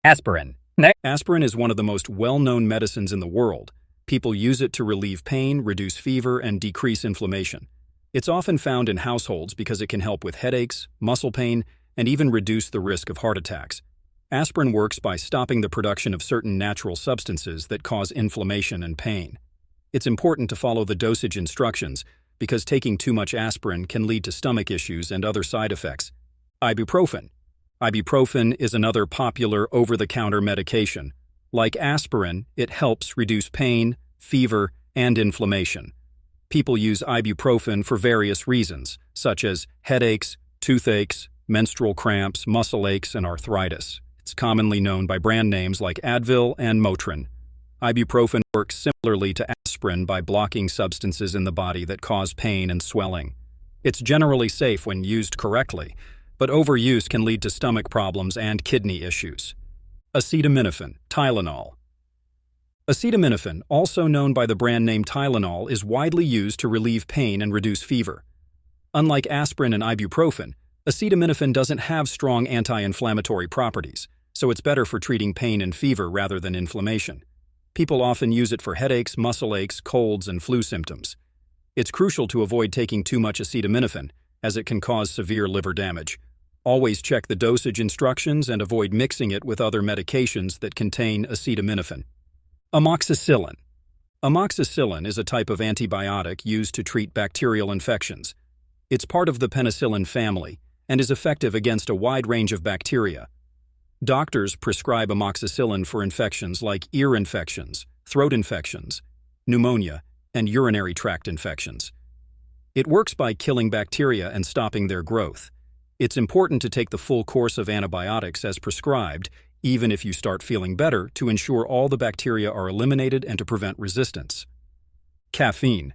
Aspirin. Aspirin is one of the most well-known medicines in the world. People use it to relieve pain, reduce fever, and decrease inflammation. It's often found in households because it can help with headaches, muscle pain, and even reduce the risk of heart attacks. Aspirin works by stopping the production of certain natural substances that cause inflammation and pain. It's important to follow the dosage instructions because taking too much aspirin can lead to stomach issues and other side effects. Ibuprofen. Ibuprofen is another popular over-the-counter medication. Like aspirin, it helps reduce pain, fever, and inflammation. People use ibuprofen for various reasons, such as headaches, toothaches, menstrual cramps, muscle aches, and arthritis. It's commonly known by brand names like Advil and Motrin. Ibuprofen works similarly to aspirin by blocking substances in the body that cause pain and swelling. It's generally safe when used correctly, but overuse can lead to stomach problems and kidney issues. Acetaminophen, Tylenol. Acetaminophen, also known by the brand name Tylenol, is widely used to relieve pain and reduce fever. Unlike aspirin and ibuprofen, acetaminophen doesn't have strong anti-inflammatory properties, so it's better for treating pain and fever rather than inflammation. People often use it for headaches, muscle aches, colds, and flu symptoms. It's crucial to avoid taking too much acetaminophen, as it can cause severe liver damage. Always check the dosage instructions and avoid mixing it with other medications that contain acetaminophen. Amoxicillin. Amoxicillin is a type of antibiotic used to treat bacterial infections. It's part of the penicillin family and is effective against a wide range of bacteria. Doctors prescribe amoxicillin for infections like ear infections, throat infections, pneumonia, and urinary tract infections. It works by killing bacteria and stopping their growth. It's important to take the full course of antibiotics as prescribed, even if you start feeling better, to ensure all the bacteria are eliminated and to prevent resistance. Caffeine.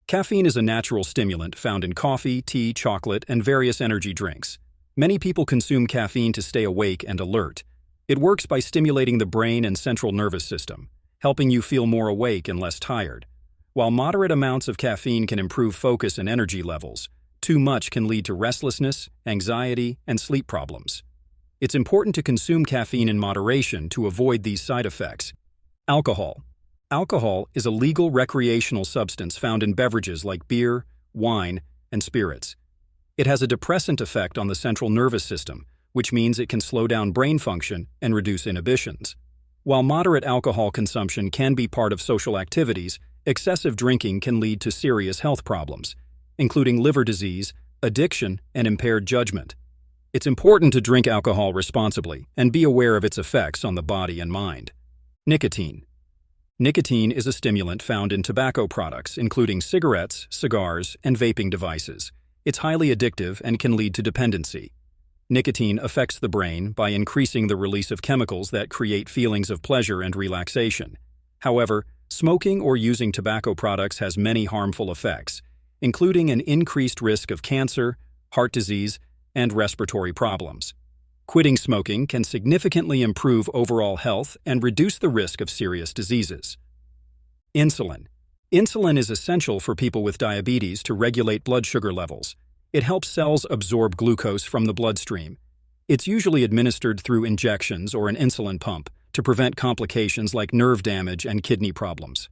Caffeine is a natural stimulant found in coffee, tea, chocolate, and various energy drinks. Many people consume caffeine to stay awake and alert. It works by stimulating the brain and central nervous system, helping you feel more awake and less tired. While moderate amounts of caffeine can improve focus and energy levels, too much can lead to restlessness, anxiety, and sleep problems. It's important to consume caffeine in moderation to avoid these side effects. Alcohol. Alcohol is a legal recreational substance found in beverages like beer, wine, and spirits. It has a depressant effect on the central nervous system, which means it can slow down brain function and reduce inhibitions. While moderate alcohol consumption can be part of social activities, excessive drinking can lead to serious health problems, including liver disease, addiction, and impaired judgment. It's important to drink alcohol responsibly and be aware of its effects on the body and mind. Nicotine. Nicotine is a stimulant found in tobacco products, including cigarettes, cigars, and vaping devices. It's highly addictive and can lead to dependency. Nicotine affects the brain by increasing the release of chemicals that create feelings of pleasure and relaxation. However, smoking or using tobacco products has many harmful effects, including an increased risk of cancer, heart disease, and respiratory problems. Quitting smoking can significantly improve overall health and reduce the risk of serious diseases. Insulin. Insulin is essential for people with diabetes to regulate blood sugar levels. It helps cells absorb glucose from the bloodstream. It's usually administered through injections or an insulin pump to prevent complications like nerve damage and kidney problems.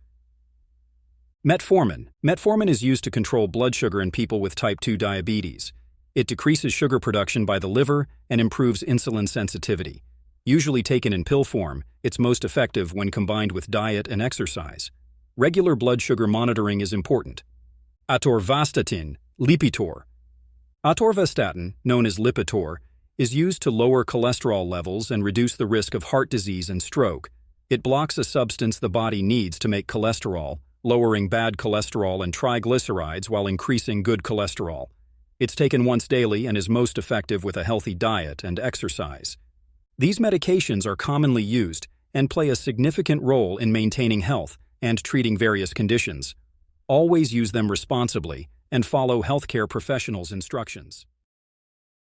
Metformin. Metformin is used to control blood sugar in people with type 2 diabetes. It decreases sugar production by the liver and improves insulin sensitivity. Usually taken in pill form, it's most effective when combined with diet and exercise. Regular blood sugar monitoring is important. Atorvastatin, Lipitor. Atorvastatin, known as Lipitor, is used to lower cholesterol levels and reduce the risk of heart disease and stroke. It blocks a substance the body needs to make cholesterol, lowering bad cholesterol and triglycerides while increasing good cholesterol. It's taken once daily and is most effective with a healthy diet and exercise. These medications are commonly used and play a significant role in maintaining health and treating various conditions. Always use them responsibly and follow healthcare professionals' instructions.